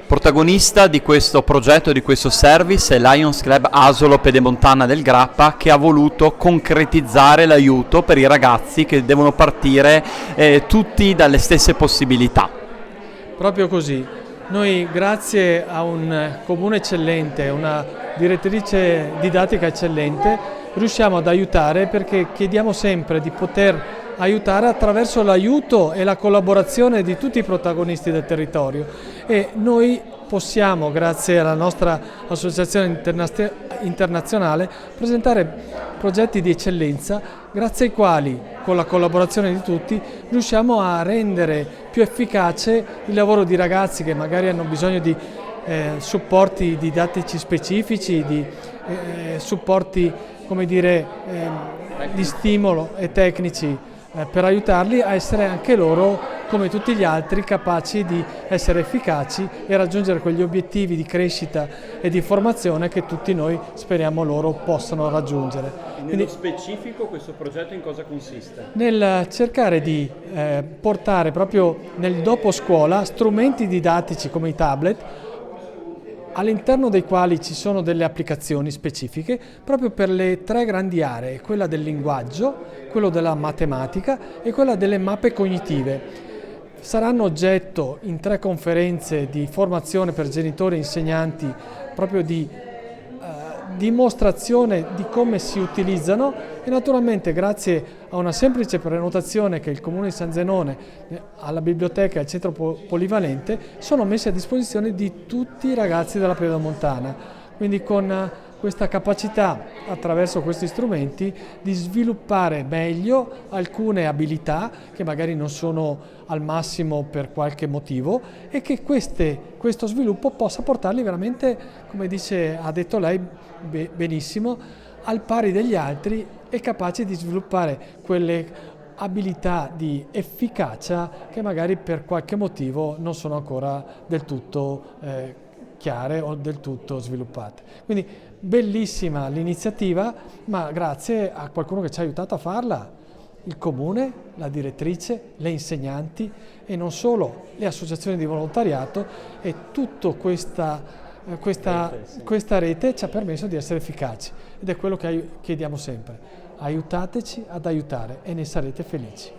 Protagonista di questo progetto, di questo service, è Lions Club Asolo Pedemontana del Grappa, che ha voluto concretizzare l'aiuto per i ragazzi che devono partire tutti dalle stesse possibilità. Proprio così. Noi, grazie a un comune eccellente, una direttrice didattica eccellente, riusciamo ad aiutare, perché chiediamo sempre di poter aiutare attraverso l'aiuto e la collaborazione di tutti i protagonisti del territorio, e noi possiamo, grazie alla nostra associazione internazionale, presentare progetti di eccellenza grazie ai quali, con la collaborazione di tutti, riusciamo a rendere più efficace il lavoro di ragazzi che magari hanno bisogno di supporti didattici specifici, di supporti, come dire, di stimolo e tecnici per aiutarli a essere anche loro, come tutti gli altri, capaci di essere efficaci e raggiungere quegli obiettivi di crescita e di formazione che tutti noi speriamo loro possano raggiungere. Nello specifico questo progetto in cosa consiste? Nel cercare di portare proprio nel dopo scuola strumenti didattici come i tablet, all'interno dei quali ci sono delle applicazioni specifiche proprio per le tre grandi aree, quella del linguaggio, quello della matematica e quella delle mappe cognitive. Saranno oggetto in 3 conferenze di formazione per genitori e insegnanti, proprio di dimostrazione di come si utilizzano, e naturalmente grazie a una semplice prenotazione che il Comune di San Zenone, alla biblioteca e al centro polivalente, sono messi a disposizione di tutti i ragazzi della Pedemontana. Quindi con questa capacità, attraverso questi strumenti, di sviluppare meglio alcune abilità che magari non sono al massimo per qualche motivo, e che questo sviluppo possa portarli veramente, come ha detto lei benissimo, al pari degli altri e capaci di sviluppare quelle abilità di efficacia che magari per qualche motivo non sono ancora del tutto chiare o del tutto sviluppate. Quindi bellissima l'iniziativa, ma grazie a qualcuno che ci ha aiutato a farla: il comune, la direttrice, le insegnanti e non solo, le associazioni di volontariato, e tutta questa rete ci ha permesso di essere efficaci, ed è quello che chiediamo sempre: aiutateci ad aiutare e ne sarete felici.